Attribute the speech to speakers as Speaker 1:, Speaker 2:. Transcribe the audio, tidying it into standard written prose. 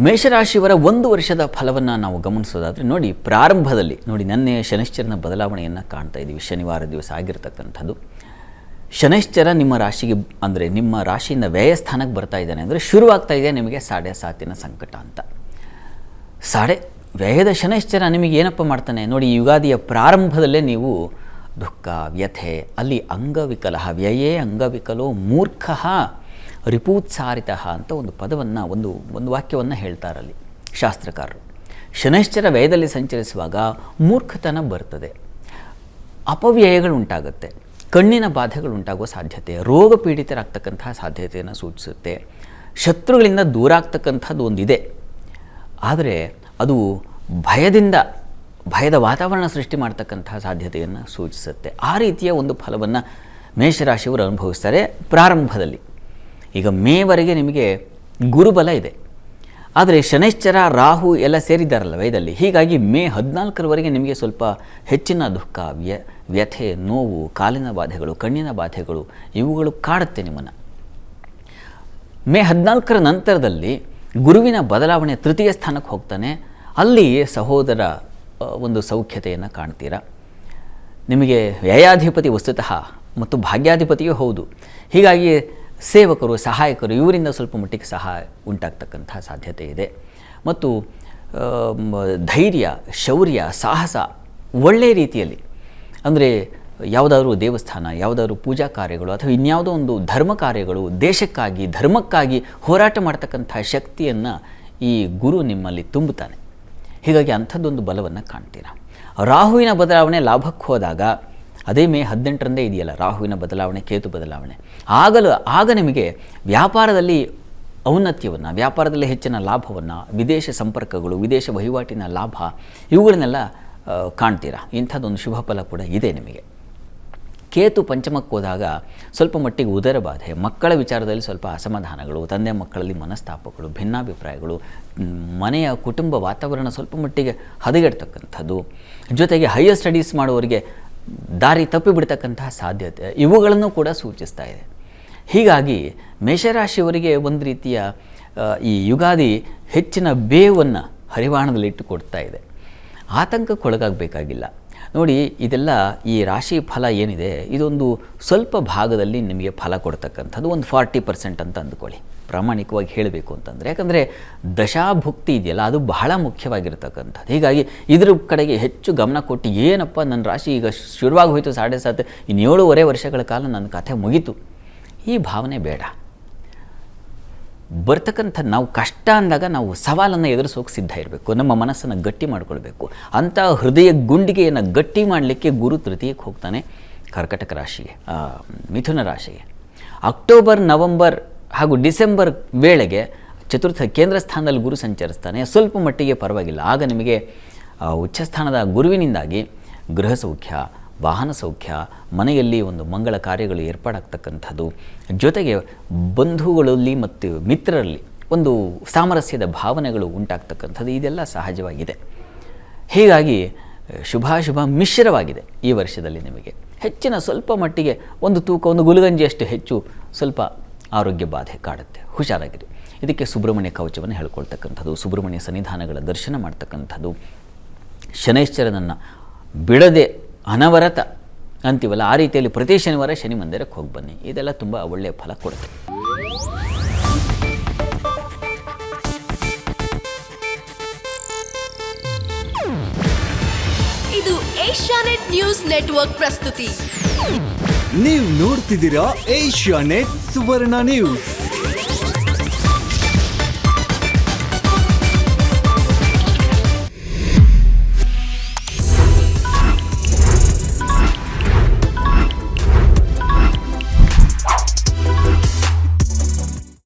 Speaker 1: ಮೇಷರಾಶಿಯವರ ಒಂದು ವರ್ಷದ ಫಲವನ್ನು ನಾವು ಗಮನಿಸೋದಾದರೆ ನೋಡಿ, ಪ್ರಾರಂಭದಲ್ಲಿ ನೋಡಿ ನೆನ್ನೆ ಶನೈಶ್ಚರನ ಬದಲಾವಣೆಯನ್ನು ಕಾಣ್ತಾ ಇದ್ದೀವಿ. ಶನಿವಾರ ದಿವಸ ಆಗಿರ್ತಕ್ಕಂಥದ್ದು. ಶನೈಶ್ಚರ ನಿಮ್ಮ ರಾಶಿಗೆ ಅಂದರೆ ನಿಮ್ಮ ರಾಶಿಯಿಂದ ವ್ಯಯಸ್ಥಾನಕ್ಕೆ ಬರ್ತಾ ಇದ್ದಾನೆ ಅಂದರೆ ಶುರುವಾಗ್ತಾ ಇದೆ ನಿಮಗೆ 7.5 ಸಂಕಟ ಅಂತ. ವ್ಯಯದ ಶನೈಶ್ಚರ ನಿಮಗೆ ಏನಪ್ಪ ಮಾಡ್ತಾನೆ ನೋಡಿ, ಯುಗಾದಿಯ ಪ್ರಾರಂಭದಲ್ಲೇ ನೀವು ದುಃಖ ವ್ಯಥೆ, ಅಲ್ಲಿ ಅಂಗವಿಕಲ ವ್ಯಯೇ ಅಂಗವಿಕಲೋ ಮೂರ್ಖ ರಿಪೂತ್ಸಾರಿತ ಅಂತ ಒಂದು ಪದವನ್ನು ಒಂದು ವಾಕ್ಯವನ್ನು ಹೇಳ್ತಾರಲ್ಲಿ ಶಾಸ್ತ್ರಕಾರರು. ಶನೈಶ್ಚರ ವ್ಯಯದಲ್ಲಿ ಸಂಚರಿಸುವಾಗ ಮೂರ್ಖತನ ಬರ್ತದೆ, ಅಪವ್ಯಯಗಳು ಉಂಟಾಗುತ್ತೆ, ಕಣ್ಣಿನ ಬಾಧೆಗಳು ಉಂಟಾಗುವ ಸಾಧ್ಯತೆ, ರೋಗ ಪೀಡಿತರಾಗ್ತಕ್ಕಂತಹ ಸಾಧ್ಯತೆಯನ್ನು ಸೂಚಿಸುತ್ತೆ, ಶತ್ರುಗಳಿಂದ ದೂರ ಆಗ್ತಕ್ಕಂಥದ್ದು ಒಂದಿದೆ. ಆದರೆ ಅದು ಭಯದ ವಾತಾವರಣ ಸೃಷ್ಟಿ ಮಾಡ್ತಕ್ಕಂತಹ ಸಾಧ್ಯತೆಯನ್ನು ಸೂಚಿಸುತ್ತೆ. ಆ ರೀತಿಯ ಒಂದು ಫಲವನ್ನು ಮೇಷರಾಶಿಯವರು ಅನುಭವಿಸ್ತಾರೆ ಪ್ರಾರಂಭದಲ್ಲಿ. ಈಗ ಮೇವರೆಗೆ ನಿಮಗೆ ಗುರುಬಲ ಇದೆ, ಆದರೆ ಶನೈಶ್ಚರ ರಾಹು ಎಲ್ಲ ಸೇರಿದ್ದಾರಲ್ಲ ವಯದಲ್ಲಿ. ಹೀಗಾಗಿ ಮೇ 14ರವರೆಗೆ ನಿಮಗೆ ಸ್ವಲ್ಪ ಹೆಚ್ಚಿನ ದುಃಖ ವ್ಯಥೆ, ನೋವು, ಕಾಲಿನ ಬಾಧೆಗಳು, ಕಣ್ಣಿನ ಬಾಧೆಗಳು ಇವುಗಳು ಕಾಡುತ್ತೆ ನಿಮ್ಮನ್ನು. ಮೇ 14ರ ನಂತರದಲ್ಲಿ ಗುರುವಿನ ಬದಲಾವಣೆ ತೃತೀಯ ಸ್ಥಾನಕ್ಕೆ ಹೋಗ್ತಾನೆ. ಅಲ್ಲಿ ಸಹೋದರ ಒಂದು ಸೌಖ್ಯತೆಯನ್ನು ಕಾಣ್ತೀರಾ. ನಿಮಗೆ ವ್ಯಯಾಧಿಪತಿ ವಸ್ತುತಃ ಮತ್ತು ಭಾಗ್ಯಾಧಿಪತಿಯೂ ಹೌದು. ಹೀಗಾಗಿ ಸೇವಕರು, ಸಹಾಯಕರು ಇವರಿಂದ ಸ್ವಲ್ಪ ಮಟ್ಟಿಗೆ ಸಹಾಯ ಉಂಟಾಗ್ತಕ್ಕಂಥ ಸಾಧ್ಯತೆ ಇದೆ. ಮತ್ತು ಧೈರ್ಯ, ಶೌರ್ಯ, ಸಾಹಸ ಒಳ್ಳೆಯ ರೀತಿಯಲ್ಲಿ ಅಂದರೆ ಯಾವುದಾದ್ರೂ ದೇವಸ್ಥಾನ, ಯಾವುದಾದ್ರೂ ಪೂಜಾ ಕಾರ್ಯಗಳು ಅಥವಾ ಇನ್ಯಾವುದೋ ಒಂದು ಧರ್ಮ ಕಾರ್ಯಗಳು, ದೇಶಕ್ಕಾಗಿ ಧರ್ಮಕ್ಕಾಗಿ ಹೋರಾಟ ಮಾಡ್ತಕ್ಕಂಥ ಶಕ್ತಿಯನ್ನು ಈ ಗುರು ನಿಮ್ಮಲ್ಲಿ ತುಂಬುತ್ತಾನೆ. ಹೀಗಾಗಿ ಅಂಥದ್ದೊಂದು ಬಲವನ್ನು ಕಾಣ್ತೀರಾ. ರಾಹುವಿನ ಬದಲಾವಣೆ ಲಾಭಕ್ಕೆ ಹೋದಾಗ ಅದೇ ಮೇ 18ರಂದೇ ಇದೆಯಲ್ಲ ರಾಹುವಿನ ಬದಲಾವಣೆ, ಕೇತು ಬದಲಾವಣೆ. ಆಗ ನಿಮಗೆ ವ್ಯಾಪಾರದಲ್ಲಿ ಔನ್ನತ್ಯವನ್ನು, ವ್ಯಾಪಾರದಲ್ಲಿ ಹೆಚ್ಚಿನ ಲಾಭವನ್ನು, ವಿದೇಶ ಸಂಪರ್ಕಗಳು, ವಿದೇಶ ವಹಿವಾಟಿನ ಲಾಭ ಇವುಗಳನ್ನೆಲ್ಲ ಕಾಣ್ತೀರಾ. ಇಂಥದ್ದೊಂದು ಶುಭ ಫಲ ಕೂಡ ಇದೆ ನಿಮಗೆ. ಕೇತು ಪಂಚಮಕ್ಕೆ ಹೋದಾಗ ಸ್ವಲ್ಪ ಮಟ್ಟಿಗೆ ಉದರ ಬಾಧೆ, ಮಕ್ಕಳ ವಿಚಾರದಲ್ಲಿ ಸ್ವಲ್ಪ ಅಸಮಾಧಾನಗಳು, ತಂದೆ ಮಕ್ಕಳಲ್ಲಿ ಮನಸ್ತಾಪಗಳು, ಭಿನ್ನಾಭಿಪ್ರಾಯಗಳು, ಮನೆಯ ಕುಟುಂಬ ವಾತಾವರಣ ಸ್ವಲ್ಪ ಮಟ್ಟಿಗೆ ಹದಗೆಡ್ತಕ್ಕಂಥದ್ದು, ಜೊತೆಗೆ ಹೈಯರ್ ಸ್ಟಡೀಸ್ ಮಾಡುವವರಿಗೆ ದಾರಿ ತಪ್ಪಿಬಿಡ್ತಕ್ಕಂತಹ ಸಾಧ್ಯತೆ ಇವುಗಳನ್ನು ಕೂಡ ಸೂಚಿಸ್ತಾ ಇದೆ. ಹೀಗಾಗಿ ಮೇಷರಾಶಿಯವರಿಗೆ ಒಂದು ರೀತಿಯ ಈ ಯುಗಾದಿ ಹೆಚ್ಚಿನ ಬೇವನ್ನು ಹರಿವಾಣದಲ್ಲಿ ಇಟ್ಟುಕೊಡ್ತಾ ಇದೆ. ಆತಂಕಕ್ಕೊಳಗಾಗಬೇಕಾಗಿಲ್ಲ. ನೋಡಿ, ಇದೆಲ್ಲ ಈ ರಾಶಿ ಫಲ ಏನಿದೆ ಇದೊಂದು ಸ್ವಲ್ಪ ಭಾಗದಲ್ಲಿ ನಿಮಗೆ ಫಲ ಕೊಡ್ತಕ್ಕಂಥದ್ದು, ಒಂದು 40% ಅಂತ ಅಂದ್ಕೊಳ್ಳಿ ಪ್ರಾಮಾಣಿಕವಾಗಿ ಹೇಳಬೇಕು ಅಂತಂದರೆ. ಯಾಕಂದರೆ ದಶಾಭುಕ್ತಿ ಇದೆಯಲ್ಲ ಅದು ಬಹಳ ಮುಖ್ಯವಾಗಿರ್ತಕ್ಕಂಥದ್ದು. ಹೀಗಾಗಿ ಇದ್ರ ಕಡೆಗೆ ಹೆಚ್ಚು ಗಮನ ಕೊಟ್ಟು ಏನಪ್ಪ ನನ್ನ ರಾಶಿ ಈಗ ಶುರುವಾಗಿ ಹೋಯಿತು 7.5 ಇನ್ನು 7.5 ವರ್ಷಗಳ ಕಾಲ ನನ್ನ ಕಥೆ ಮುಗೀತು, ಈ ಭಾವನೆ ಬೇಡ. ಬರ್ತಕ್ಕಂಥ ನಾವು ಕಷ್ಟ ಅಂದಾಗ ನಾವು ಸವಾಲನ್ನು ಎದುರಿಸೋಕೆ ಸಿದ್ಧ ಇರಬೇಕು, ನಮ್ಮ ಮನಸ್ಸನ್ನು ಗಟ್ಟಿ ಮಾಡಿಕೊಳ್ಬೇಕು. ಅಂಥ ಹೃದಯ ಗುಂಡಿಗೆಯನ್ನು ಗಟ್ಟಿ ಮಾಡಲಿಕ್ಕೆ ಗುರು ತೃತೀಯಕ್ಕೆ ಹೋಗ್ತಾನೆ ಕರ್ಕಟಕ ರಾಶಿಗೆ, ಮಿಥುನ ರಾಶಿಗೆ. ಅಕ್ಟೋಬರ್, ನವಂಬರ್ ಹಾಗೂ ಡಿಸೆಂಬರ್ ವೇಳೆಗೆ ಚತುರ್ಥ ಕೇಂದ್ರ ಸ್ಥಾನದಲ್ಲಿ ಗುರು ಸಂಚರಿಸ್ತಾನೆ. ಸ್ವಲ್ಪ ಮಟ್ಟಿಗೆ ಪರವಾಗಿಲ್ಲ. ಆಗ ನಿಮಗೆ ಉಚ್ಚಸ್ಥಾನದ ಗುರುವಿನಿಂದಾಗಿ ಗೃಹ ಸೌಖ್ಯ, ವಾಹನ ಸೌಖ್ಯ, ಮನೆಯಲ್ಲಿ ಒಂದು ಮಂಗಳ ಕಾರ್ಯಗಳು ಏರ್ಪಾಡಾಗ್ತಕ್ಕಂಥದ್ದು, ಜೊತೆಗೆ ಬಂಧುಗಳಲ್ಲಿ ಮತ್ತು ಮಿತ್ರರಲ್ಲಿ ಒಂದು ಸಾಮರಸ್ಯದ ಭಾವನೆಗಳು ಉಂಟಾಗ್ತಕ್ಕಂಥದ್ದು ಇದೆಲ್ಲ ಸಹಜವಾಗಿದೆ. ಹೀಗಾಗಿ ಶುಭಾಶುಭ ಮಿಶ್ರವಾಗಿದೆ ಈ ವರ್ಷದಲ್ಲಿ. ನಿಮಗೆ ಹೆಚ್ಚಿನ ಸ್ವಲ್ಪ ಮಟ್ಟಿಗೆ ಒಂದು ತೂಕ, ಒಂದು ಗುಲಗಂಜಿಯಷ್ಟು ಹೆಚ್ಚು ಸ್ವಲ್ಪ ಆರೋಗ್ಯ ಬಾಧೆ ಕಾಡುತ್ತೆ, ಹುಷಾರಾಗಿರಿ. ಇದಕ್ಕೆ ಸುಬ್ರಹ್ಮಣ್ಯ ಕವಚವನ್ನು ಹೇಳ್ಕೊಳ್ತಕ್ಕಂಥದ್ದು, ಸುಬ್ರಹ್ಮಣ್ಯ ಸನ್ನಿಧಾನಗಳ ದರ್ಶನ ಮಾಡ್ತಕ್ಕಂಥದ್ದು, ಶನೈಶ್ಚರನನ್ನು ಬಿಡದೆ ಅನವರತ ಅಂತೀವಲ್ಲ ಆ ರೀತಿಯಲ್ಲಿ ಪ್ರತಿ ಶನಿವಾರ ಶನಿ ಮಂದಿರಕ್ಕೆ ಹೋಗಿ ಬನ್ನಿ. ಇದೆಲ್ಲ ತುಂಬ ಒಳ್ಳೆಯ ಫಲ ಕೊಡುತ್ತೆ.
Speaker 2: ಇದು ಏಷ್ಯಾನೆಟ್ ನ್ಯೂಸ್ ನೆಟ್ವರ್ಕ್ ಪ್ರಸ್ತುತಿ.
Speaker 3: ನೀವು ನೋಡ್ತಿದ್ದೀರಾ ಏಷ್ಯಾನೆಟ್ ಸುವರ್ಣ ನ್ಯೂಸ್.